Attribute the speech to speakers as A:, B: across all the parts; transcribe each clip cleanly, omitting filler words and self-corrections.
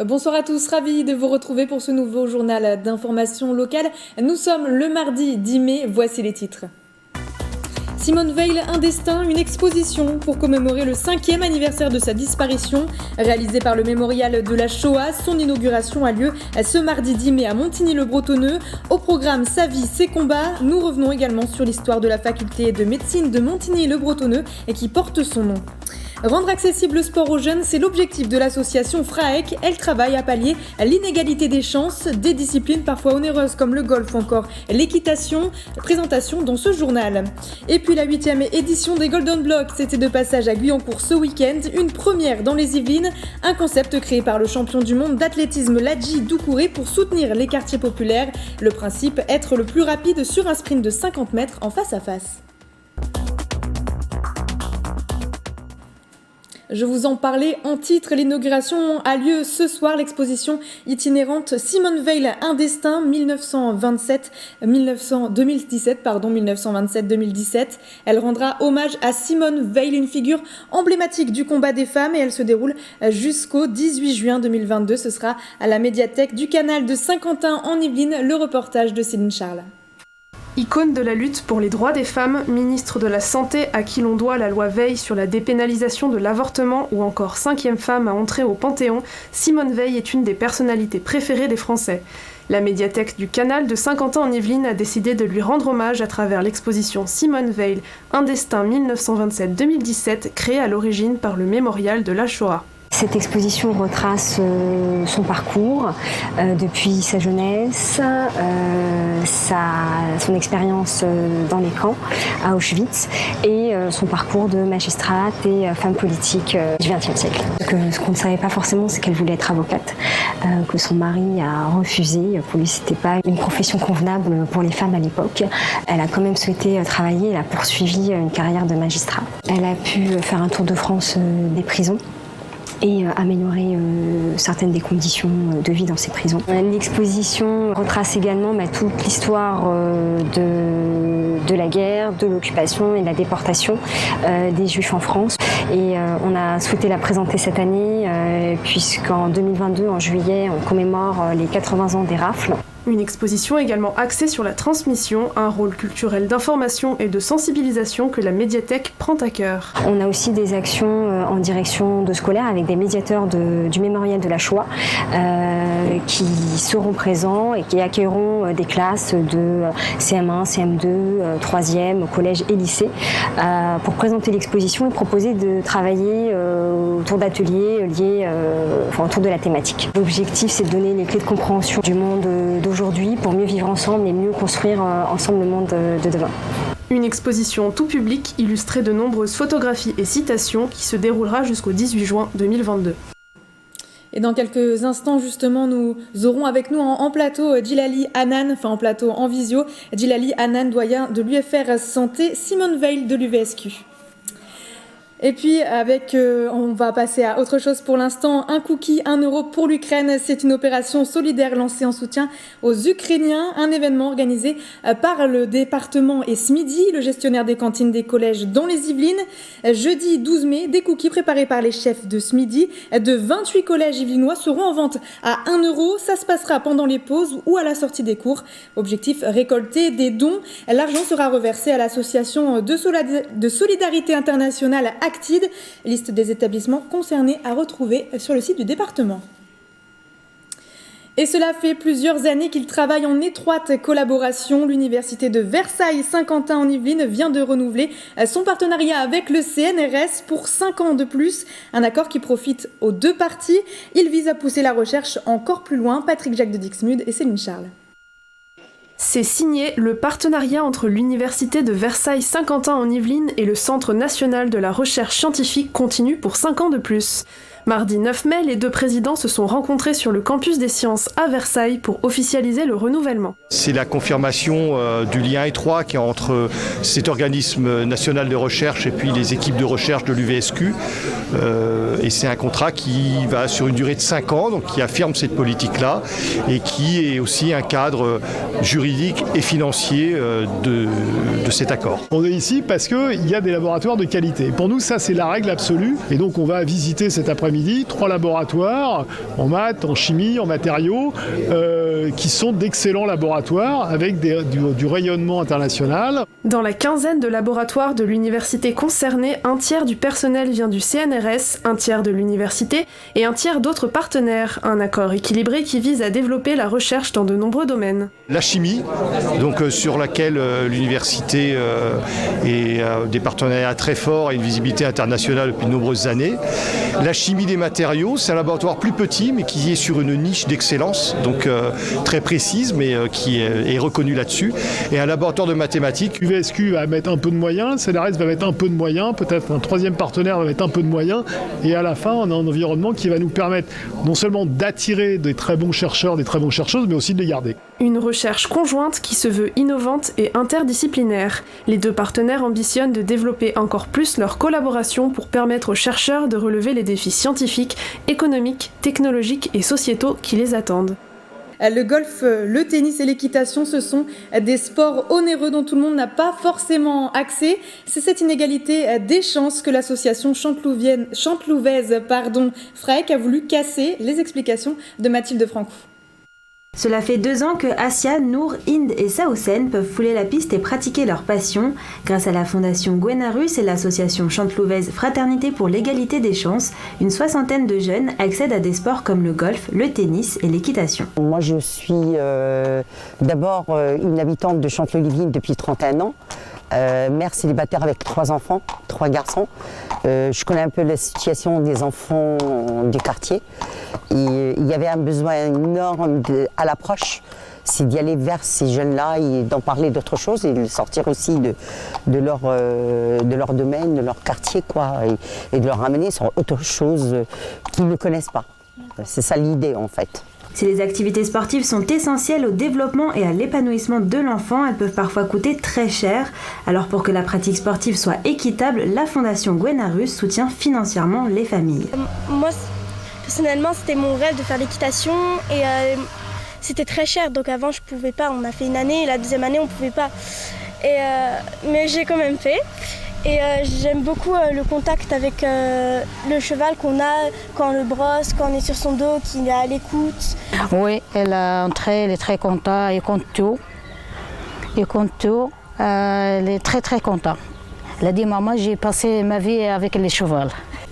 A: Bonsoir à tous, ravi de vous retrouver pour ce nouveau journal d'information locale. Nous sommes le mardi 10 mai, voici les titres. Simone Veil, un destin, une exposition pour commémorer le 5e anniversaire de sa disparition. Réalisée par le Mémorial de la Shoah, son inauguration a lieu ce mardi 10 mai à Montigny-le-Bretonneux. Au programme Sa vie, ses combats, nous revenons également sur l'histoire de la faculté de médecine de Montigny-le-Bretonneux et qui porte son nom. Rendre accessible le sport aux jeunes, c'est l'objectif de l'association FRAEC. Elle travaille à pallier l'inégalité des chances, des disciplines parfois onéreuses comme le golf ou encore l'équitation. Présentation dans ce journal. Et puis la 8e édition des Golden Blocks, c'était de passage à Guyancourt ce week-end. Une première dans les Yvelines, un concept créé par le champion du monde d'athlétisme Ladji Doucouré pour soutenir les quartiers populaires. Le principe, être le plus rapide sur un sprint de 50 mètres en face à face. Je vous en parlais en titre, l'inauguration a lieu ce soir, l'exposition itinérante Simone Veil, un destin 1927-2017. Elle rendra hommage à Simone Veil, une figure emblématique du combat des femmes, et elle se déroule jusqu'au 18 juin 2022. Ce sera à la médiathèque du Canal de Saint-Quentin en Yvelines, le reportage de Céline Charles.
B: Icône de la lutte pour les droits des femmes, ministre de la Santé à qui l'on doit la loi Veil sur la dépénalisation de l'avortement ou encore 5e femme à entrer au Panthéon, Simone Veil est une des personnalités préférées des Français. La médiathèque du Canal de Saint-Quentin en Yvelines a décidé de lui rendre hommage à travers l'exposition Simone Veil, un destin 1927-2017, créée à l'origine par le Mémorial de la Shoah.
C: Cette exposition retrace son parcours depuis sa jeunesse, son expérience dans les camps à Auschwitz et son parcours de magistrate et femme politique du XXe siècle. Ce qu'on ne savait pas forcément, c'est qu'elle voulait être avocate, que son mari a refusé. Pour lui, c'était pas une profession convenable pour les femmes à l'époque. Elle a quand même souhaité travailler, elle a poursuivi une carrière de magistrat. Elle a pu faire un tour de France des prisons et améliorer certaines des conditions de vie dans ces prisons. L'exposition retrace également toute l'histoire de la guerre, de l'occupation et de la déportation des Juifs en France. Et on a souhaité la présenter cette année puisqu'en 2022, en juillet, on commémore les 80 ans des rafles.
B: Une exposition également axée sur la transmission, un rôle culturel d'information et de sensibilisation que la médiathèque prend à cœur.
C: On a aussi des actions en direction de scolaires avec des médiateurs du Mémorial de la Shoah qui seront présents et qui accueilleront des classes de CM1, CM2, 3e, collège et lycée pour présenter l'exposition et proposer de travailler autour d'ateliers liés autour de la thématique. L'objectif, c'est de donner les clés de compréhension du monde d'aujourd'hui pour mieux vivre ensemble et mieux construire ensemble le monde de demain.
B: Une exposition tout public illustrée de nombreuses photographies et citations qui se déroulera jusqu'au 18 juin 2022.
A: Et dans quelques instants, justement, nous aurons avec nous en plateau Djilali Hanan, en plateau en visio, Djilali Hanan, doyen de l'UFR Santé, Simone Veil de l'UVSQ. Et puis, on va passer à autre chose pour l'instant. Un cookie, 1 euro pour l'Ukraine. C'est une opération solidaire lancée en soutien aux Ukrainiens. Un événement organisé par le département et SMIDI, le gestionnaire des cantines des collèges dans les Yvelines. Jeudi 12 mai, des cookies préparés par les chefs de SMIDI de 28 collèges yvelinois seront en vente à 1 euro. Ça se passera pendant les pauses ou à la sortie des cours. Objectif, récolter des dons. L'argent sera reversé à l'association de solidarité internationale Actide, liste des établissements concernés à retrouver sur le site du département. Et cela fait plusieurs années qu'ils travaillent en étroite collaboration. L'université de Versailles-Saint-Quentin en Yvelines vient de renouveler son partenariat avec le CNRS pour 5 ans de plus. Un accord qui profite aux deux parties. Il vise à pousser la recherche encore plus loin. Patrick Jacques de Dixmude et Céline Charles.
B: C'est signé le partenariat entre l'Université de Versailles-Saint-Quentin en Yvelines et le Centre national de la recherche scientifique continue pour 5 ans de plus. Mardi 9 mai, les deux présidents se sont rencontrés sur le campus des sciences à Versailles pour officialiser le renouvellement.
D: C'est la confirmation du lien étroit qu'il y a entre cet organisme national de recherche et puis les équipes de recherche de l'UVSQ. Et c'est un contrat qui va sur une durée de 5 ans, donc qui affirme cette politique-là et qui est aussi un cadre juridique et financier de cet accord.
E: On est ici parce qu'il y a des laboratoires de qualité. Pour nous, ça, c'est la règle absolue. Et donc, on va visiter cet après-midi après-midi, 3 laboratoires en maths, en chimie, en matériaux, qui sont d'excellents laboratoires avec du rayonnement international.
B: Dans la quinzaine de laboratoires de l'université concernée, un tiers du personnel vient du CNRS, un tiers de l'université et un tiers d'autres partenaires. Un accord équilibré qui vise à développer la recherche dans de nombreux domaines.
D: La chimie, donc sur laquelle l'université est des partenariats très forts et une visibilité internationale depuis de nombreuses années. La chimie des matériaux, c'est un laboratoire plus petit mais qui est sur une niche d'excellence, donc très précise mais qui est reconnue là-dessus. Et un laboratoire de mathématiques.
E: UVSQ va mettre un peu de moyens, CNRS va mettre un peu de moyens, peut-être un troisième partenaire va mettre un peu de moyens, et à la fin on a un environnement qui va nous permettre non seulement d'attirer des très bons chercheurs, des très bonnes chercheuses, mais aussi de les garder.
B: Une recherche conjointe qui se veut innovante et interdisciplinaire. Les deux partenaires ambitionnent de développer encore plus leur collaboration pour permettre aux chercheurs de relever les défis scientifiques, économiques, technologiques et sociétaux qui les attendent.
A: Le golf, le tennis et l'équitation, ce sont des sports onéreux dont tout le monde n'a pas forcément accès. C'est cette inégalité des chances que l'association chantelouvaise FRAEC a voulu casser. Les explications de Mathilde Francou.
F: Cela fait 2 ans que Asia, Nour, Inde et Saoussen peuvent fouler la piste et pratiquer leur passion. Grâce à la fondation Gwenarus et l'association chantelouvaise Fraternité pour l'égalité des chances, une 60aine de jeunes accèdent à des sports comme le golf, le tennis et l'équitation.
G: Moi je suis d'abord une habitante de Chanteloup-Yvelines depuis 31 ans. Mère célibataire avec 3 enfants, 3 garçons. Je connais un peu la situation des enfants du quartier. Et il y avait un besoin énorme à l'approche, c'est d'y aller vers ces jeunes-là et d'en parler d'autre chose et de sortir aussi de leur domaine, de leur quartier, quoi, et de leur ramener sur autre chose qu'ils ne connaissent pas. C'est ça l'idée en fait.
F: Si les activités sportives sont essentielles au développement et à l'épanouissement de l'enfant, elles peuvent parfois coûter très cher. Alors pour que la pratique sportive soit équitable, la fondation Gwenarus soutient financièrement les familles.
H: Moi, personnellement, c'était mon rêve de faire l'équitation et c'était très cher. Donc avant, je pouvais pas. On a fait une année et la deuxième année, on pouvait pas. Mais j'ai quand même fait. Et j'aime beaucoup le contact avec le cheval qu'on a quand on le brosse, quand on est sur son dos, qu'il est à l'écoute.
I: Oui, elle est très contente, elle compte tout. Elle est très très contente. Elle a dit, maman, j'ai passé ma vie avec les chevaux.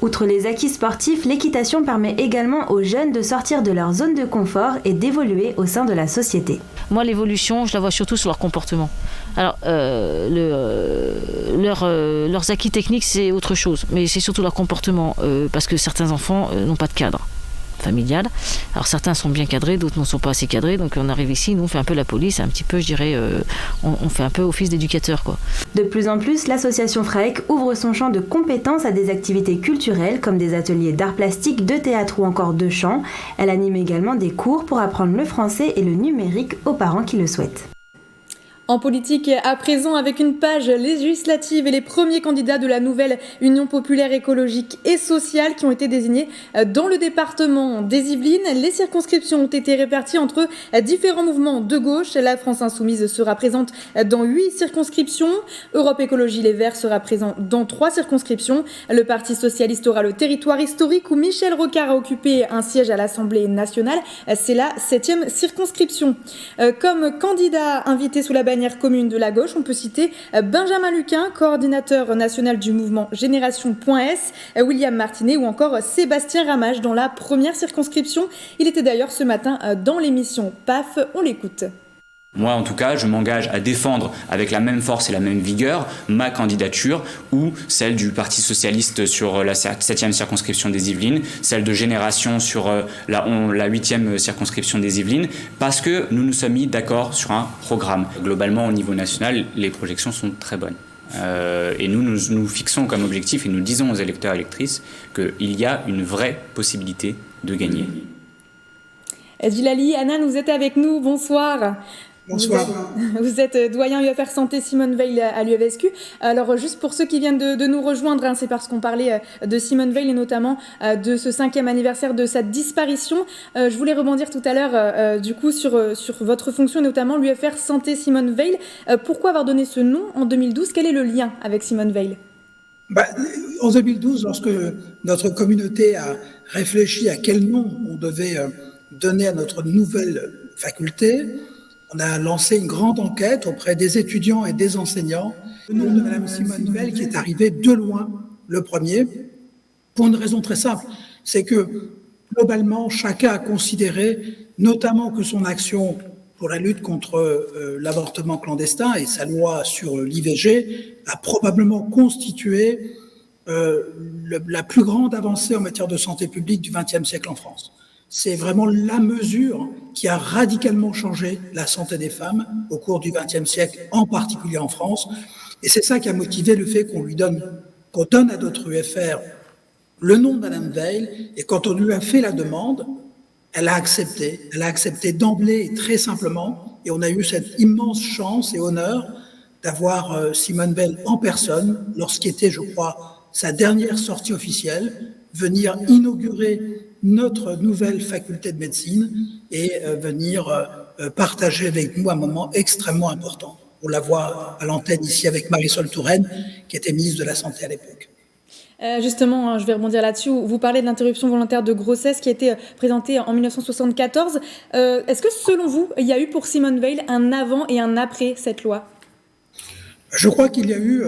F: Outre les acquis sportifs, l'équitation permet également aux jeunes de sortir de leur zone de confort et d'évoluer au sein de la société.
J: Moi, l'évolution, je la vois surtout sur leur comportement. Alors, leurs acquis techniques, c'est autre chose, mais c'est surtout leur comportement, parce que certains enfants n'ont pas de cadre familial. Alors certains sont bien cadrés, d'autres ne sont pas assez cadrés, donc on arrive ici, nous on fait un peu la police, un petit peu, je dirais, on fait un peu office d'éducateur, quoi.
F: De plus en plus, l'association FRAEC ouvre son champ de compétences à des activités culturelles comme des ateliers d'art plastique, de théâtre ou encore de chant. Elle anime également des cours pour apprendre le français et le numérique aux parents qui le souhaitent.
A: En politique, à présent, avec une page législative et les premiers candidats de la nouvelle Union populaire écologique et sociale qui ont été désignés dans le département des Yvelines. Les circonscriptions ont été réparties entre différents mouvements de gauche. La France Insoumise sera présente dans 8 circonscriptions. Europe Écologie Les Verts sera présent dans 3 circonscriptions. Le Parti socialiste aura le territoire historique où Michel Rocard a occupé un siège à l'Assemblée nationale. C'est la 7e circonscription. Comme candidat invité sous la bannière commune de la gauche, on peut citer Benjamin Luquin, coordinateur national du mouvement Génération.s, William Martinet ou encore Sébastien Ramage dans la première circonscription. Il était d'ailleurs ce matin dans l'émission PAF. On l'écoute.
K: Moi, en tout cas, je m'engage à défendre avec la même force et la même vigueur ma candidature ou celle du Parti socialiste sur la 7e circonscription des Yvelines, celle de Génération sur la 8e circonscription des Yvelines, parce que nous nous sommes mis d'accord sur un programme. Globalement, au niveau national, les projections sont très bonnes. Et nous fixons comme objectif et nous disons aux électeurs et électrices qu'il y a une vraie possibilité de gagner.
A: Djilali, Anna, vous êtes avec nous, bonsoir.
L: Bonsoir.
A: Vous êtes doyen UFR Santé Simone Veil à l'UVSQ. Alors juste pour ceux qui viennent de nous rejoindre, c'est parce qu'on parlait de Simone Veil et notamment de ce 5e anniversaire de sa disparition. Je voulais rebondir tout à l'heure du coup sur votre fonction, notamment l'UFR Santé Simone Veil. Pourquoi avoir donné ce nom en 2012 ? Quel est le lien avec Simone Veil ?
L: En 2012, lorsque notre communauté a réfléchi à quel nom on devait donner à notre nouvelle faculté, on a lancé une grande enquête auprès des étudiants et des enseignants. Le nom de Mme Simone Veil qui est arrivé de loin, le premier, pour une raison très simple, c'est que globalement, chacun a considéré, notamment que son action pour la lutte contre l'avortement clandestin et sa loi sur l'IVG a probablement constitué la plus grande avancée en matière de santé publique du XXe siècle en France. C'est vraiment la mesure qui a radicalement changé la santé des femmes au cours du XXe siècle, en particulier en France. Et c'est ça qui a motivé le fait qu'on donne à notre UFR le nom de Madame Veil. Et quand on lui a fait la demande, elle a accepté. Elle a accepté d'emblée et très simplement. Et on a eu cette immense chance et honneur d'avoir Simone Veil en personne, lorsqu'était, je crois, sa dernière sortie officielle, venir inaugurer notre nouvelle faculté de médecine et venir partager avec nous un moment extrêmement important. On la voit à l'antenne ici avec Marisol Touraine, qui était ministre de la Santé à l'époque.
A: Justement, je vais rebondir là-dessus. Vous parlez de l'interruption volontaire de grossesse qui a été présentée en 1974. Est-ce que, selon vous, il y a eu pour Simone Veil un avant et un après cette loi ?
L: Je crois qu'il y a eu,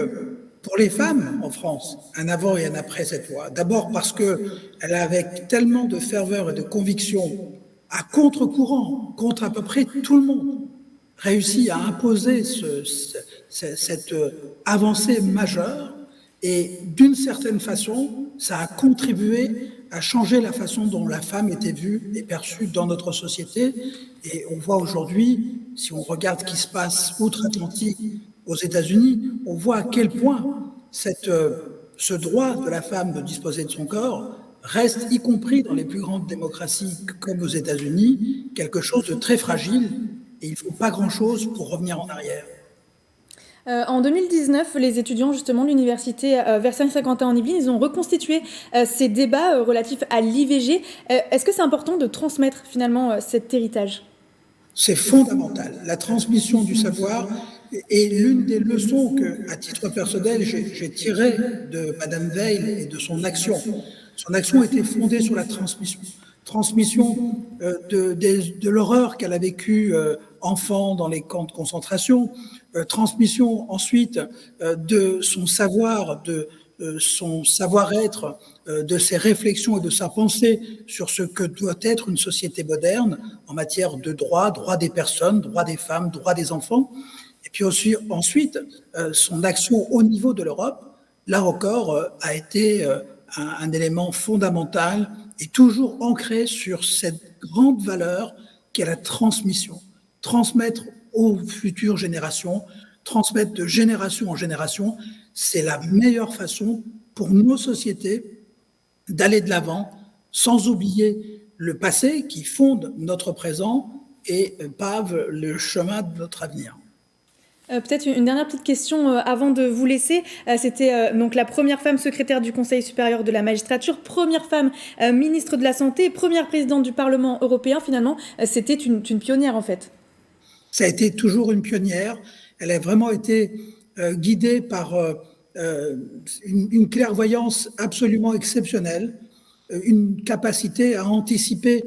L: pour les femmes en France, un avant et un après cette loi. D'abord parce qu'elle a, avec tellement de ferveur et de conviction, à contre-courant, contre à peu près tout le monde, réussi à imposer cette avancée majeure. Et d'une certaine façon, ça a contribué à changer la façon dont la femme était vue et perçue dans notre société. Et on voit aujourd'hui, si on regarde ce qui se passe outre-Atlantique aux États-Unis, on voit à quel point ce droit de la femme de disposer de son corps reste, y compris dans les plus grandes démocraties comme aux États-Unis, quelque chose de très fragile. Et il ne faut pas grand-chose pour revenir en arrière.
A: En 2019, les étudiants justement de l'université Versailles-Saint-Quentin en Yvelines, ils ont reconstitué ces débats relatifs à l'IVG. Est-ce que c'est important de transmettre finalement cet héritage ?
L: C'est fondamental. La transmission du savoir est l'une des leçons que, à titre personnel, j'ai tirées de Madame Veil et de son action. Son action était fondée sur la transmission. Transmission de l'horreur qu'elle a vécue enfant dans les camps de concentration, transmission ensuite de son savoir, de son savoir-être, de ses réflexions et de sa pensée sur ce que doit être une société moderne en matière de droits des personnes, droits des femmes, droits des enfants. Et puis aussi, ensuite, son action au niveau de l'Europe, là encore, a été un élément fondamental et toujours ancré sur cette grande valeur qu'est la transmission. Transmettre aux futures générations, transmettre de génération en génération, c'est la meilleure façon pour nos sociétés d'aller de l'avant sans oublier le passé qui fonde notre présent et pave le chemin de notre avenir.
A: Peut-être une dernière petite question avant de vous laisser. C'était donc la première femme secrétaire du Conseil supérieur de la magistrature, première femme ministre de la Santé, première présidente du Parlement européen. Finalement, c'était une pionnière en fait.
L: Ça a été toujours une pionnière. Elle a vraiment été guidée par une clairvoyance absolument exceptionnelle, une capacité à anticiper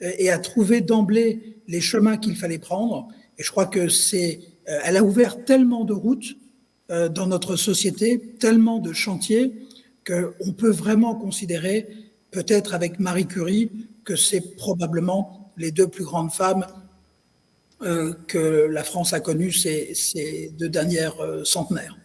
L: et à trouver d'emblée les chemins qu'il fallait prendre. Et je crois que elle a ouvert tellement de routes dans notre société, tellement de chantiers, qu'on peut vraiment considérer, peut-être avec Marie Curie, que c'est probablement les deux plus grandes femmes que la France a connues ces 2 dernières centenaires.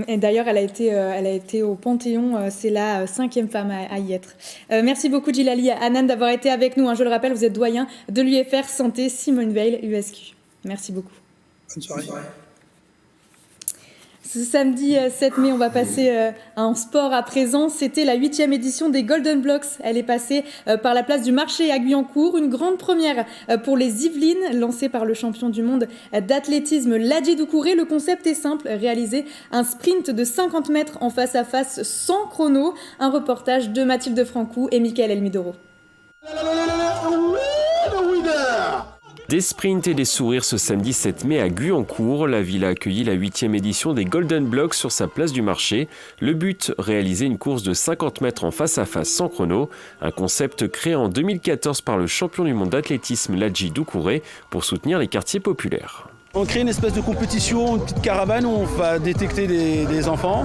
A: Et d'ailleurs, elle a été au Panthéon, c'est la 5e femme à y être. Merci beaucoup Djilali Hanane d'avoir été avec nous. Je le rappelle, vous êtes doyen de l'UFR Santé Simone Veil USQ. Merci beaucoup.
L: Bonne soirée.
A: Ce samedi 7 mai, on va passer en sport à présent. C'était la 8e édition des Golden Blocks. Elle est passée par la place du marché à Guyancourt. Une grande première pour les Yvelines, lancée par le champion du monde d'athlétisme Ladji Doucouré. Le concept est simple, réaliser un sprint de 50 mètres en face à face sans chrono. Un reportage de Mathilde Francou et Mickaël Elmidoro.
M: Des sprints et des sourires ce samedi 7 mai à Guyancourt. La ville a accueilli la 8e édition des Golden Blocks sur sa place du marché. Le but, réaliser une course de 50 mètres en face à face sans chrono. Un concept créé en 2014 par le champion du monde d'athlétisme Ladji Doucouré pour soutenir les quartiers populaires.
N: On crée une espèce de compétition, une petite caravane où on va détecter des enfants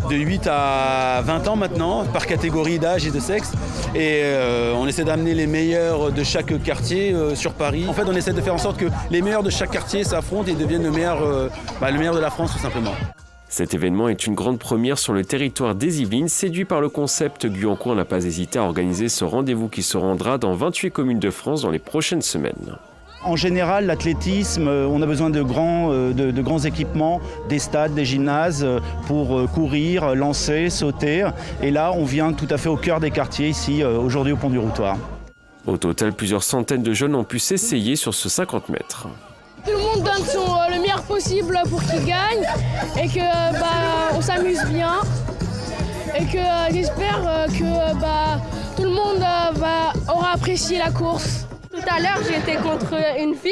N: de 8 à 20 ans maintenant, par catégorie d'âge et de sexe. Et on essaie d'amener les meilleurs de chaque quartier sur Paris. En fait, on essaie de faire en sorte que les meilleurs de chaque quartier s'affrontent et deviennent le meilleur de la France tout simplement.
M: Cet événement est une grande première sur le territoire des Yvelines. Séduit par le concept, Guyancourt n'a pas hésité à organiser ce rendez-vous qui se rendra dans 28 communes de France dans les prochaines semaines.
O: En général, l'athlétisme, on a besoin de grands équipements, des stades, des gymnases pour courir, lancer, sauter. Et là, on vient tout à fait au cœur des quartiers, ici, aujourd'hui au Pont du Routoir.
M: Au total, plusieurs centaines de jeunes ont pu s'essayer sur ce 50 mètres.
P: Tout le monde donne le meilleur possible pour qu'il gagne et que on s'amuse bien. Et que j'espère que tout le monde aura apprécié la course.
Q: Tout à l'heure, j'étais contre une fille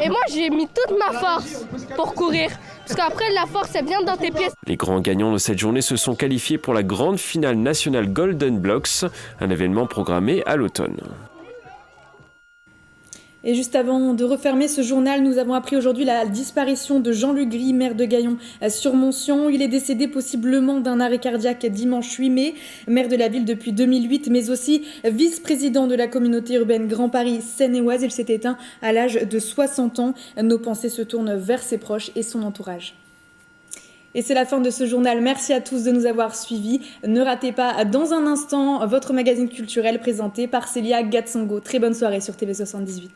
Q: et moi, j'ai mis toute ma force pour courir. Parce qu'après, la force, c'est bien dans tes pieds.
M: Les grands gagnants de cette journée se sont qualifiés pour la grande finale nationale Golden Blocks, un événement programmé à l'automne.
A: Et juste avant de refermer ce journal, nous avons appris aujourd'hui la disparition de Jean-Luc Gris, maire de Gaillon sur Montsion. Il est décédé possiblement d'un arrêt cardiaque dimanche 8 mai, maire de la ville depuis 2008, mais aussi vice-président de la communauté urbaine Grand Paris Seine-et-Oise. Il s'est éteint à l'âge de 60 ans. Nos pensées se tournent vers ses proches et son entourage. Et c'est la fin de ce journal. Merci à tous de nous avoir suivis. Ne ratez pas dans un instant votre magazine culturel présenté par Célia Gatsongo. Très bonne soirée sur TV78.